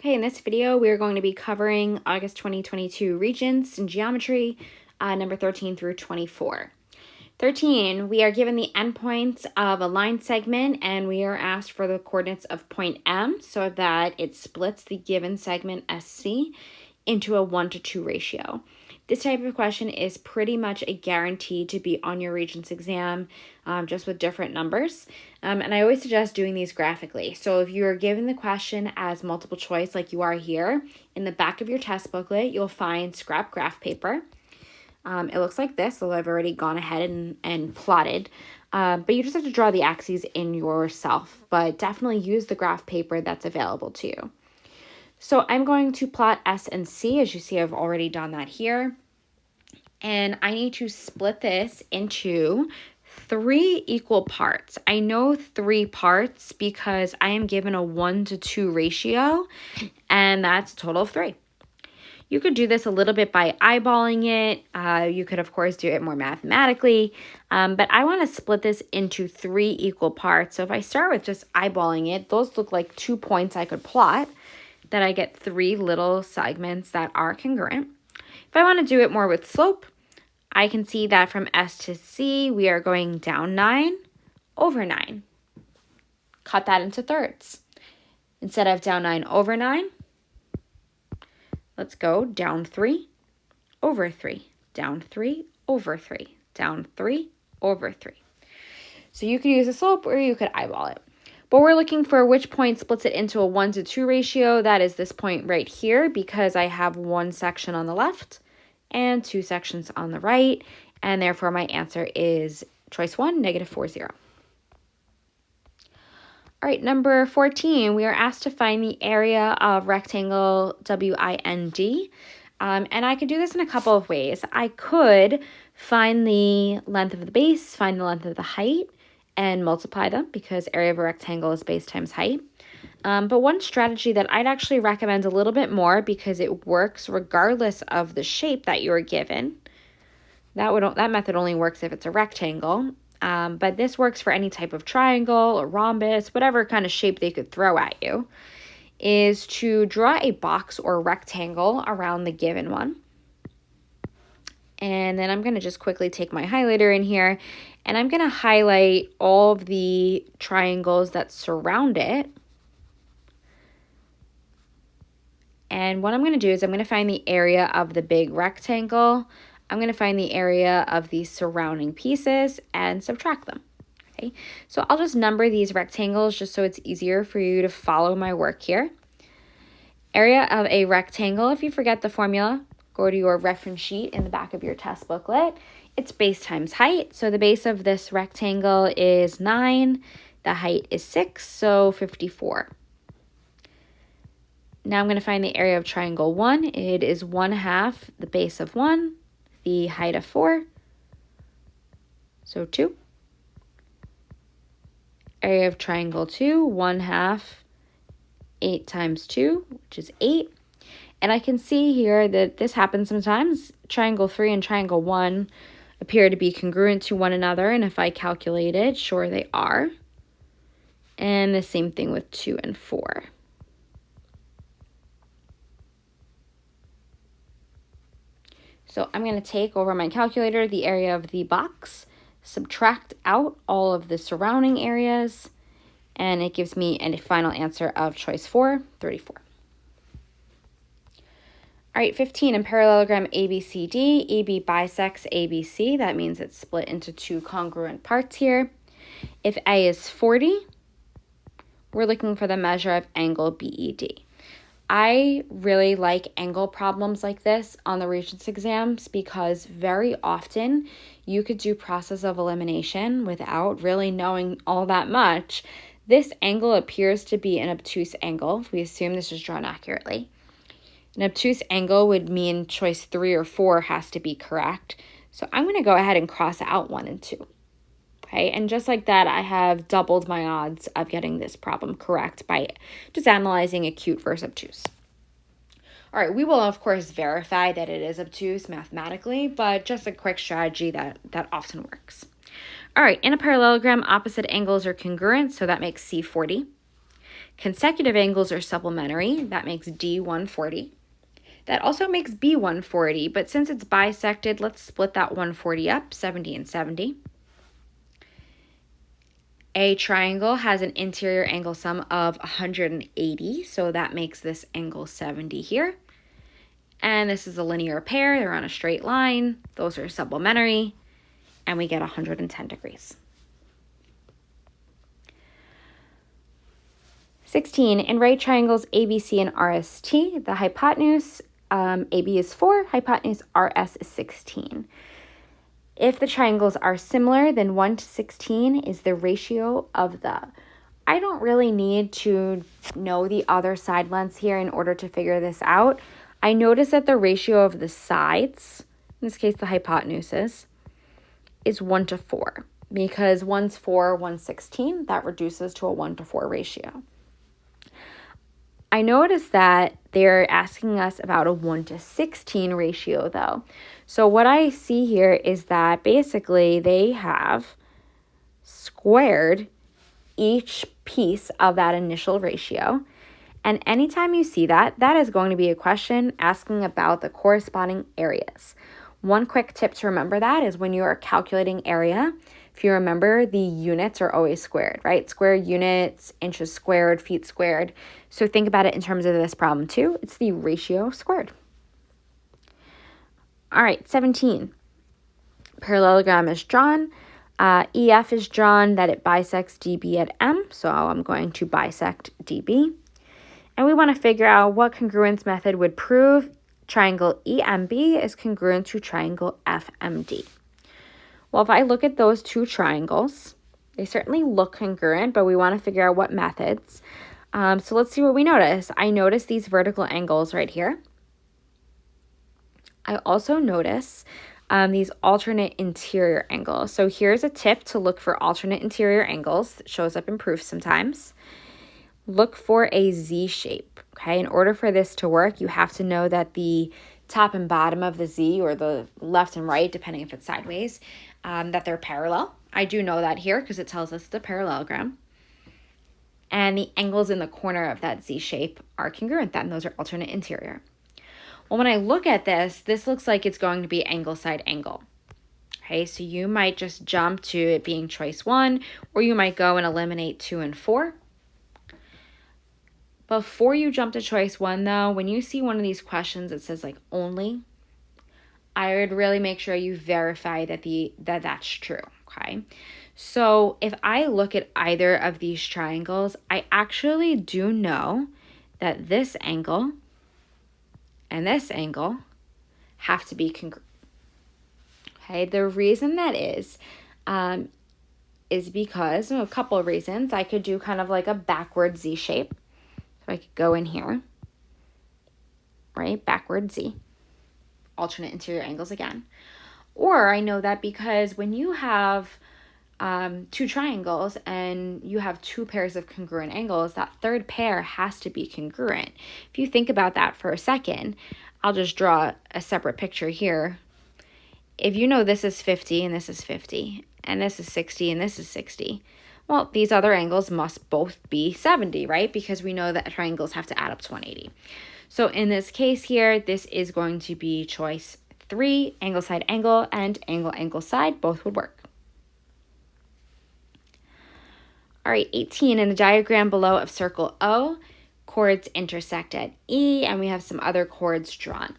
Okay, in this video, we are going to be covering August 2022 Regents in Geometry, number 13 through 24. 13, we are given the endpoints of a line segment, and we are asked for the coordinates of point M so that it splits the given segment SC into a 1:2 ratio. This type of question is pretty much a guarantee to be on your Regents exam, just with different numbers. And I always suggest doing these graphically. So if you are given the question as multiple choice like you are here, in the back of your test booklet, you'll find scrap graph paper. It looks like this, although I've already gone ahead and plotted. But you just have to draw the axes in yourself, but definitely use the graph paper that's available to you. So I'm going to plot S and C. As you see, I've already done that here. And I need to split this into 3 equal parts. I know 3 parts because I am given a 1:2 ratio, and that's a total of 3. You could do this a little bit by eyeballing it. You could, of course, do it more mathematically, but I want to split this into 3 equal parts. So if I start with just eyeballing it, those look like 2 points I could plot, that I get 3 little segments that are congruent. If I want to do it more with slope, I can see that from S to C, we are going down 9 over 9. Cut that into thirds. Instead of down 9 over 9, let's go down 3 over 3, down 3 over 3, down 3 over 3. So you could use a slope or you could eyeball it. But we're looking for which point splits it into a 1:2 ratio. That is this point right here, because I have 1 section on the left and 2 sections on the right, and therefore my answer is choice 1, -4, 0. All right, number 14, we are asked to find the area of rectangle WIND, and I could do this in a couple of ways. I could find the length of the base, find the length of the height, and multiply them, because area of a rectangle is base times height. But one strategy that I'd actually recommend a little bit more, because it works regardless of the shape that you're given. That method only works if it's a rectangle, but this works for any type of triangle or rhombus, whatever kind of shape they could throw at you, is to draw a box or rectangle around the given one. And then I'm going to just quickly take my highlighter in here, and I'm going to highlight all of the triangles that surround it. And what I'm going to do is I'm going to find the area of the big rectangle. I'm going to find the area of the surrounding pieces and subtract them. Okay, so I'll just number these rectangles just so it's easier for you to follow my work here. Area of a rectangle, if you forget the formula, go to your reference sheet in the back of your test booklet. It's base times height. So the base of this rectangle is 9. The height is 6, so 54. Now I'm going to find the area of triangle 1. It is 1/2 the base of 1, the height of 4, so 2. Area of triangle 2, 1/2 8 times 2, which is 8. And I can see here that this happens sometimes. Triangle 3 and triangle 1 appear to be congruent to one another, and if I calculate it, sure they are. And the same thing with 2 and 4. So I'm going to take over my calculator the area of the box, subtract out all of the surrounding areas, and it gives me a final answer of choice 4, 34. All right, 15, in parallelogram ABCD, AB bisects ABC. That means it's split into 2 congruent parts here. If A is 40, we're looking for the measure of angle BED. I really like angle problems like this on the Regents exams, because very often you could do process of elimination without really knowing all that much. This angle appears to be an obtuse angle, if we assume this is drawn accurately. An obtuse angle would mean choice 3 or 4 has to be correct. So I'm going to go ahead and cross out 1 and 2. Okay, and just like that, I have doubled my odds of getting this problem correct by just analyzing acute versus obtuse. All right, we will, of course, verify that it is obtuse mathematically, but just a quick strategy that often works. All right, in a parallelogram, opposite angles are congruent, so that makes C 40. Consecutive angles are supplementary. That makes D 140. That also makes B 140, but since it's bisected, let's split that 140 up, 70 and 70. A triangle has an interior angle sum of 180, so that makes this angle 70 here. And this is a linear pair. They're on a straight line. Those are supplementary, and we get 110 degrees. 16, in right triangles ABC and RST, the hypotenuse AB is 4, hypotenuse RS is 16. If the triangles are similar, then 1 to 16 is the ratio of the. I don't really need to know the other side lengths here in order to figure this out. I notice that the ratio of the sides, in this case the hypotenuses, is 1 to 4. Because one's 4, one's 16, that reduces to a 1 to 4 ratio. I noticed that they're asking us about a 1 to 16 ratio though. So what I see here is that basically they have squared each piece of that initial ratio. And anytime you see that, that is going to be a question asking about the corresponding areas. One quick tip to remember that is when you are calculating area, if you remember, the units are always squared, right? Square units, inches squared, feet squared. So think about it in terms of this problem too. It's the ratio squared. All right, 17. Parallelogram is drawn. EF is drawn that it bisects DB at M. So I'm going to bisect DB. And we want to figure out what congruence method would prove triangle EMB is congruent to triangle FMD. Well, if I look at those two triangles, they certainly look congruent, but we want to figure out what methods. So let's see what we notice. I notice these vertical angles right here. I also notice these alternate interior angles. So here's a tip to look for alternate interior angles. It shows up in proofs sometimes. Look for a Z shape, okay? In order for this to work, you have to know that the top and bottom of the Z, or the left and right, depending if it's sideways, that they're parallel. I do know that here because it tells us the parallelogram. And the angles in the corner of that Z shape are congruent then. Those are alternate interior. Well, when I look at this, this looks like it's going to be angle side angle. Okay, so you might just jump to it being choice 1, or you might go and eliminate 2 and 4. Before you jump to choice 1 though, when you see one of these questions that says like only, I would really make sure you verify that that's true, okay? So if I look at either of these triangles, I actually do know that this angle and this angle have to be congruent. Okay, the reason that is because, a couple of reasons. I could do kind of like a backward Z shape. So I could go in here, right, backward Z, alternate interior angles again. Or I know that because when you have two triangles and you have two pairs of congruent angles, that third pair has to be congruent. If you think about that for a second, I'll just draw a separate picture here. If you know this is 50 and this is 50, and this is 60 and this is 60, well, these other angles must both be 70, right? Because we know that triangles have to add up to 180. So in this case here, this is going to be choice 3, angle side angle, and angle side, both would work. All right, 18, in the diagram below of circle O, chords intersect at E, and we have some other chords drawn.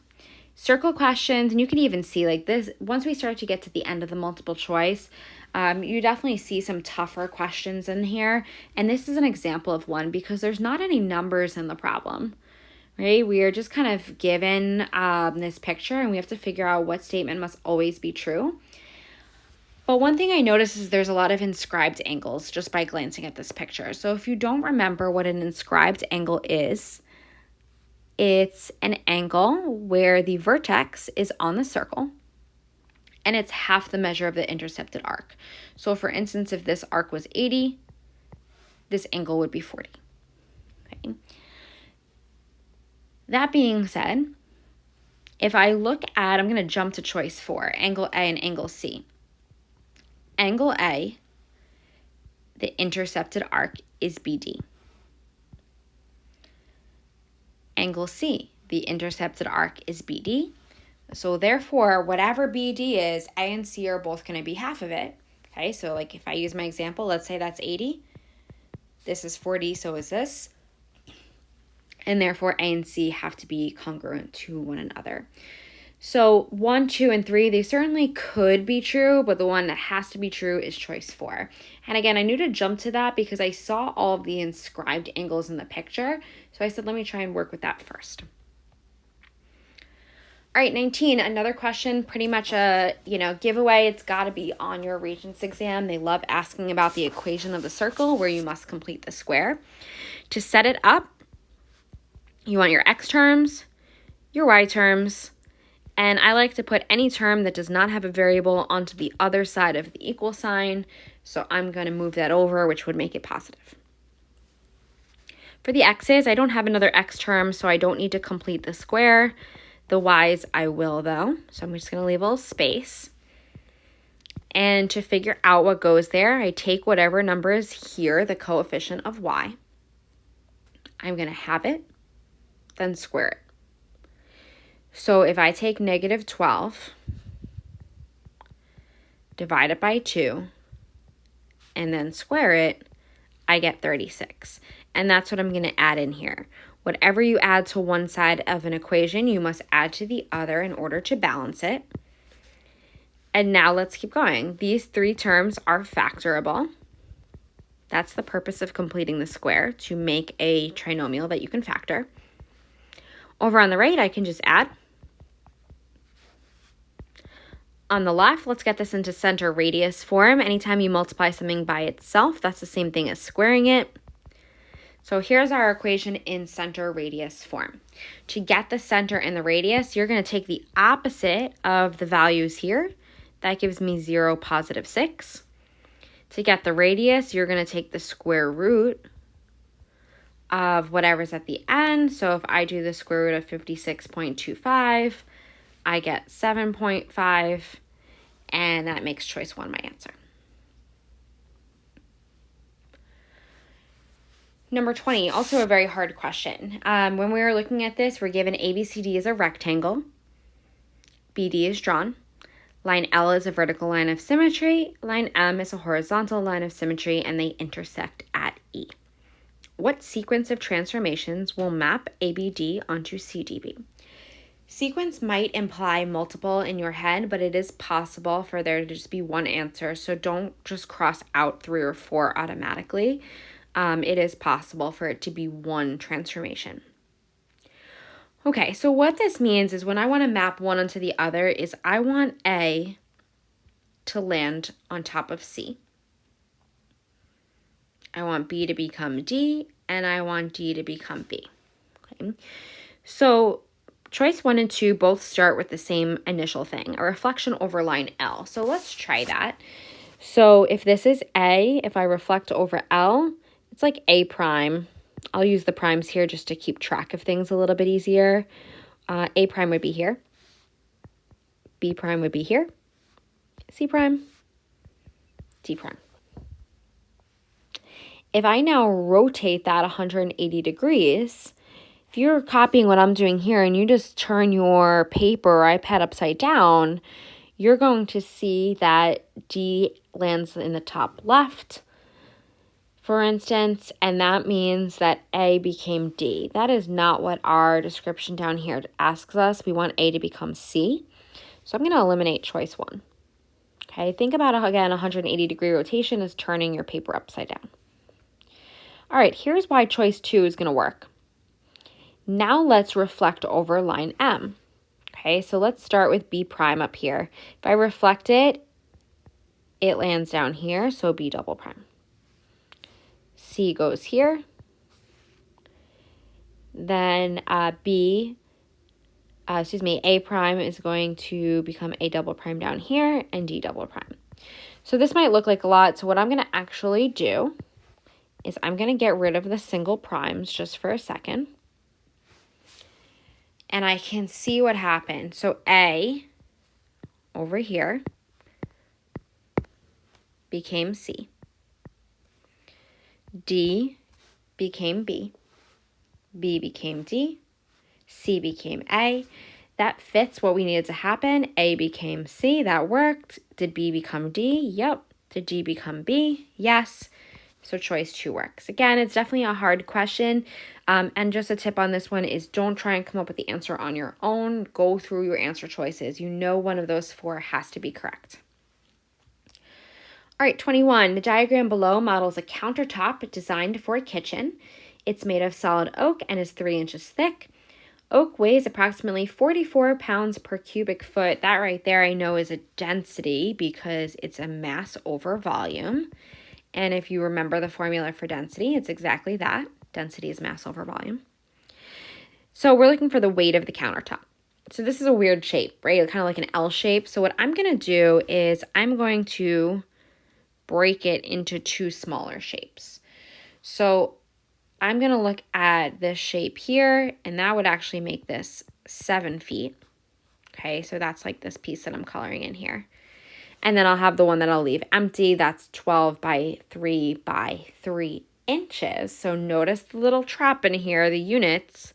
Circle questions, and you can even see like this, once we start to get to the end of the multiple choice, you definitely see some tougher questions in here. And this is an example of one because there's not any numbers in the problem, right? We are just kind of given this picture and we have to figure out what statement must always be true. But one thing I notice is there's a lot of inscribed angles just by glancing at this picture. So if you don't remember what an inscribed angle is, it's an angle where the vertex is on the circle and it's half the measure of the intercepted arc. So for instance, if this arc was 80, this angle would be 40. Okay. That being said, if I look at, I'm going to jump to choice 4, angle A and angle C. Angle A, the intercepted arc is BD. angle C. The intercepted arc is BD. So therefore, whatever BD is, A and C are both going to be half of it. Okay, so like if I use my example, let's say that's 80. This is 40, so is this. And therefore, A and C have to be congruent to one another. So 1, 2, and 3, they certainly could be true, but the one that has to be true is choice 4. And again, I knew to jump to that because I saw all of the inscribed angles in the picture. So I said, let me try and work with that first. All right, 19, another question, pretty much a, giveaway. It's got to be on your Regents exam. They love asking about the equation of the circle where you must complete the square. To set it up, you want your x terms, your y terms, and I like to put any term that does not have a variable onto the other side of the equal sign. So I'm going to move that over, which would make it positive. For the x's, I don't have another x term, so I don't need to complete the square. The y's, I will though. So I'm just going to leave a little space. And to figure out what goes there, I take whatever number is here, the coefficient of y. I'm going to have it, then square it. So if I take negative 12, divide it by 2, and then square it, I get 36. And that's what I'm going to add in here. Whatever you add to one side of an equation, you must add to the other in order to balance it. And now let's keep going. These 3 terms are factorable. That's the purpose of completing the square, to make a trinomial that you can factor. Over on the right, I can just add. On the left, let's get this into center radius form. Anytime you multiply something by itself, that's the same thing as squaring it. So here's our equation in center radius form. To get the center and the radius, you're going to take the opposite of the values here. That gives me 0, positive 6. To get the radius, you're going to take the square root of whatever's at the end. So if I do the square root of 56.25, I get 7.5, and that makes choice 1 my answer. Number 20, also a very hard question. When we were looking at this, we're given ABCD is a rectangle. BD is drawn. Line L is a vertical line of symmetry. Line M is a horizontal line of symmetry, and they intersect at E. What sequence of transformations will map ABD onto CDB? Sequence might imply multiple in your head, but it is possible for there to just be one answer. So don't just cross out 3 or 4 automatically. It is possible for it to be one transformation. Okay, so what this means is when I want to map one onto the other is I want A to land on top of C. I want B to become D, and I want D to become B. Okay, so choice 1 and 2 both start with the same initial thing, a reflection over line L. So let's try that. So if this is A, if I reflect over L, it's like A prime. I'll use the primes here just to keep track of things a little bit easier. A prime would be here. B prime would be here. C prime. D prime. If I now rotate that 180 degrees, if you're copying what I'm doing here and you just turn your paper or iPad upside down, you're going to see that D lands in the top left, for instance, and that means that A became D. That is not what our description down here asks us. We want A to become C. So I'm going to eliminate choice 1. Okay, think about, again, 180-degree rotation is turning your paper upside down. All right, here's why choice 2 is going to work. Now let's reflect over line M. Okay, so let's start with B prime up here. If I reflect it, it lands down here, so B double prime. C goes here. Then A prime is going to become A double prime down here and D double prime. So this might look like a lot. So what I'm going to actually do is I'm going to get rid of the single primes just for a second. And I can see what happened. So A over here became C. D became B. B became D. C became A. That fits what we needed to happen. A became C. That worked. Did B become D? Yep. Did D become B? Yes. So choice 2 works. Again, it's definitely a hard question. And just a tip on this one is don't try and come up with the answer on your own. Go through your answer choices. You know one of those 4 has to be correct. All right, 21. The diagram below models a countertop designed for a kitchen. It's made of solid oak and is 3 inches thick. Oak weighs approximately 44 pounds per cubic foot. That right there I know is a density because it's a mass over volume. And if you remember the formula for density, it's exactly that. Density is mass over volume. So we're looking for the weight of the countertop. So this is a weird shape, right? Kind of like an L shape. So what I'm going to do is I'm going to break it into 2 smaller shapes. So I'm going to look at this shape here, and that would actually make this 7 feet. Okay, so that's like this piece that I'm coloring in here. And then I'll have the one that I'll leave empty. That's 12 by 3 by 3 inches. So notice the little trap in here, the units.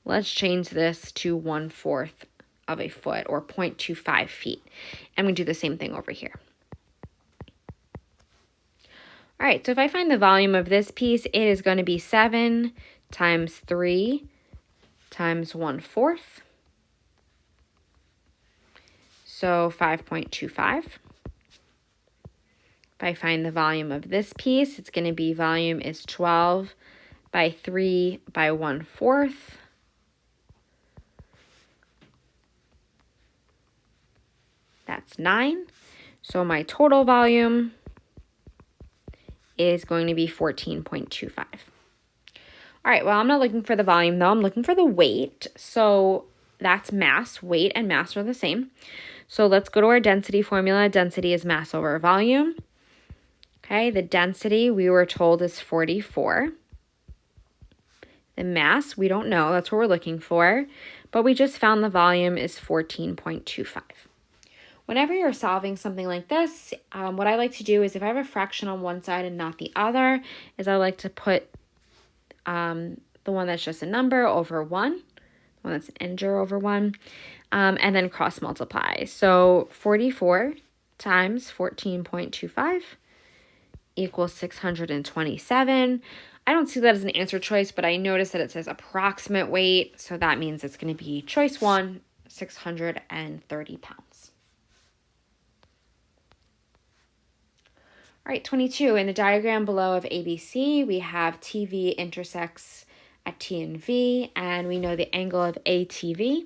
Let's change this to 1/4 of a foot or 0.25 feet. And we do the same thing over here. All right, so if I find the volume of this piece, it is going to be 7 times 3 times 1/4. So 5.25. If I find the volume of this piece, it's going to be volume is 12 by 3 by 1/4. That's 9. So my total volume is going to be 14.25. All right, well, I'm not looking for the volume, though. I'm looking for the weight. So that's mass. Weight and mass are the same. So let's go to our density formula. Density is mass over volume. Okay, the density we were told is 44. The mass, we don't know. That's what we're looking for. But we just found the volume is 14.25. Whenever you're solving something like this, what I like to do is if I have a fraction on one side and not the other, is I like to put the one that's just a number over 1, the one that's an integer over 1, and then cross multiply. So 44 times 14.25 equals 627. I don't see that as an answer choice, but I notice that it says approximate weight, so that means it's going to be choice 1, 630 pounds. All right, 22. In the diagram below of ABC, we have TV intersects at T and V, and we know the angle of ATV.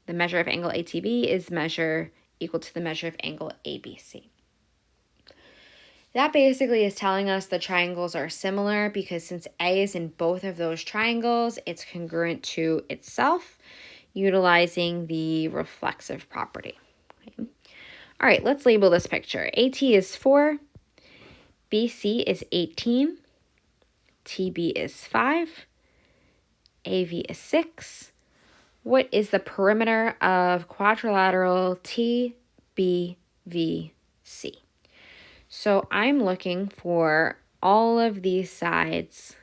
The measure of angle ATV is measure equal to the measure of angle ABC. That basically is telling us the triangles are similar because since A is in both of those triangles, it's congruent to itself, utilizing the reflexive property. Okay. All right, let's label this picture. AT is 4, BC is 18, TB is 5, AV is 6. What is the perimeter of quadrilateral TBVC? So I'm looking for all of these sides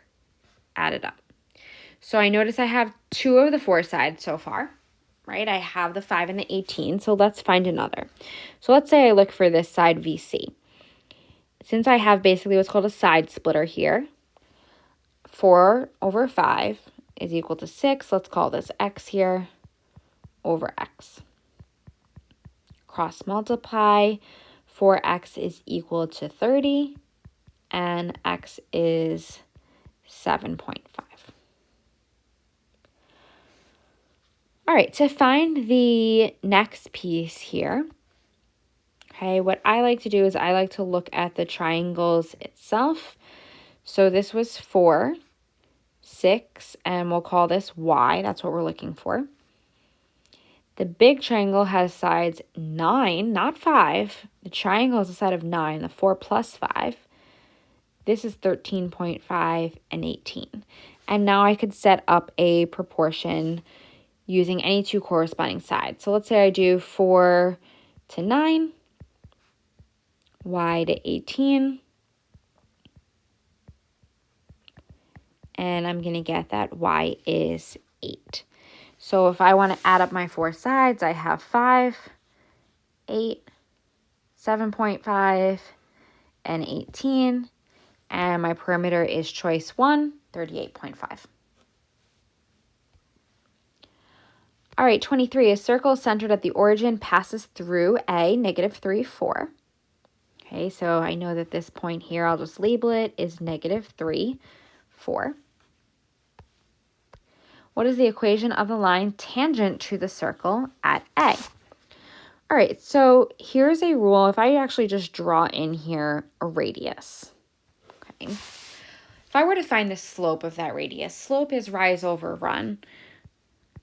added up. So I notice I have 2 of the 4 sides so far, right? I have the 5 and the 18, so let's find another. So let's say I look for this side VC. Since I have basically what's called a side splitter here, 4 over 5 is equal to 6. Let's call this x here over x. Cross multiply, 4x is equal to 30, and x is 7.5. All right, to find the next piece here, okay, what I like to do is I like to look at the triangles itself. So this was 4, 6, and we'll call this y. That's what we're looking for. The big triangle has sides 9, not 5. The triangle is a side of 9, the 4 plus 5. This is 13.5 and 18. And now I could set up a proportion using any 2 corresponding sides. So let's say I do 4 to 9, y to 18. And I'm going to get that y is 8. So if I want to add up my 4 sides, I have 5, 8, 7.5, and 18. And my perimeter is choice 1, 38.5. All right, 23. A circle centered at the origin passes through A, negative 3, 4. Okay, so I know that this point here, I'll just label it, is negative 3, 4. What is the equation of the line tangent to the circle at A? All right, so here's a rule. If I actually just draw in here a radius, okay? If I were to find the slope of that radius, slope is rise over run,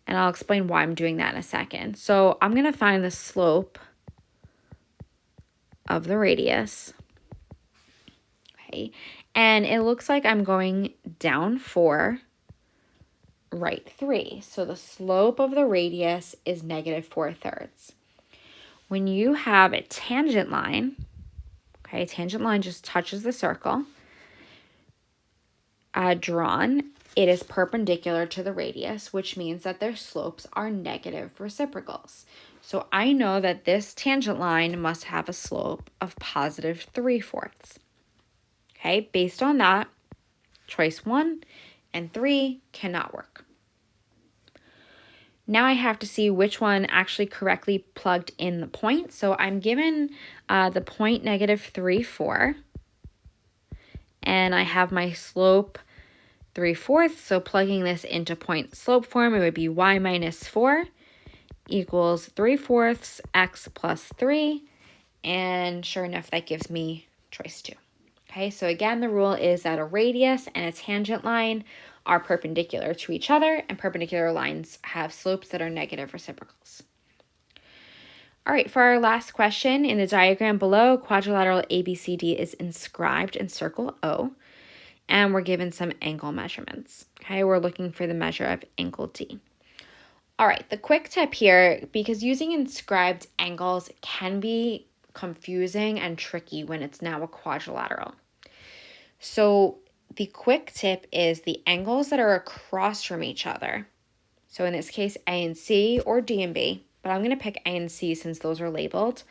and I'll explain why I'm doing that in a second. So I'm going to find the slope of the radius, okay? And it looks like I'm going down 4, right 3. So the slope of the radius is negative 4/3. When you have a tangent line, okay, a tangent line just touches the circle, drawn, it is perpendicular to the radius, which means that their slopes are negative reciprocals. So I know that this tangent line must have a slope of positive 3/4. Okay, based on that, choice 1 and 3 cannot work. Now I have to see which one actually correctly plugged in the point. So I'm given the point negative 3, 4. And I have my slope 3/4. So plugging this into point slope form, it would be y minus 4 equals 3/4 x plus 3. And sure enough, that gives me choice 2. Okay, so again, the rule is that a radius and a tangent line are perpendicular to each other, and perpendicular lines have slopes that are negative reciprocals. All right, for our last question, in the diagram below, quadrilateral ABCD is inscribed in circle O, and we're given some angle measurements. Okay, we're looking for the measure of angle D. All right, the quick tip here, because using inscribed angles can be confusing and tricky when it's now a quadrilateral. So the quick tip is the angles that are across from each other. So in this case, A and C, or D and B, but I'm going to pick A and C since those are labeled.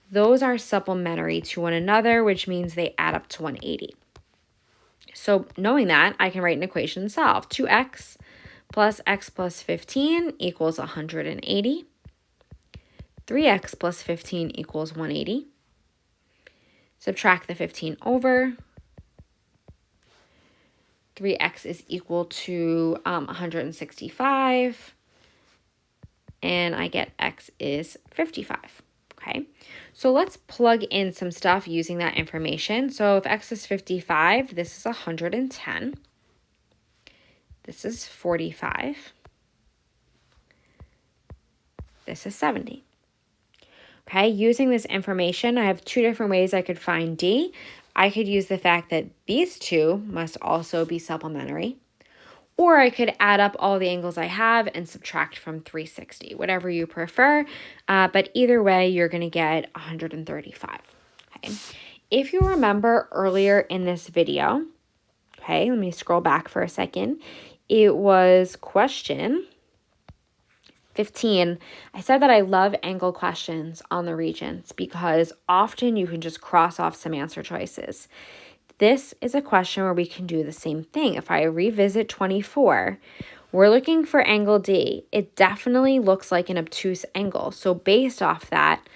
Those are supplementary to one another, which means they add up to 180. So knowing that, I can write an equation and solve. 2x plus x plus 15 equals 180. 3x plus 15 equals 180. Subtract the 15 over. 3x is equal to 165. And I get x is 55. Okay, so let's plug in some stuff using that information. So if x is 55, this is 110. This is 45. This is 70. Okay, using this information, I have 2 different ways I could find D. I could use the fact that these 2 must also be supplementary, or I could add up all the angles I have and subtract from 360, whatever you prefer. But either way, you're going to get 135. Okay. If you remember earlier in this video, okay, let me scroll back for a second. It was question 15. I said that I love angle questions on the Regents because often you can just cross off some answer choices. This is a question where we can do the same thing. If I revisit 24, we're looking for angle D. It definitely looks like an obtuse angle. So based off that,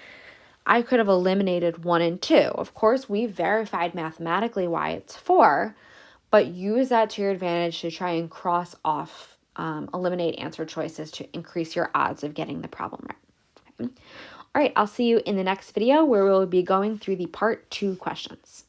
I could have eliminated 1 and 2. Of course, we verified mathematically why it's 4, but use that to your advantage to try and cross off, eliminate answer choices to increase your odds of getting the problem right. Okay. All right, I'll see you in the next video where we'll be going through the part 2 questions.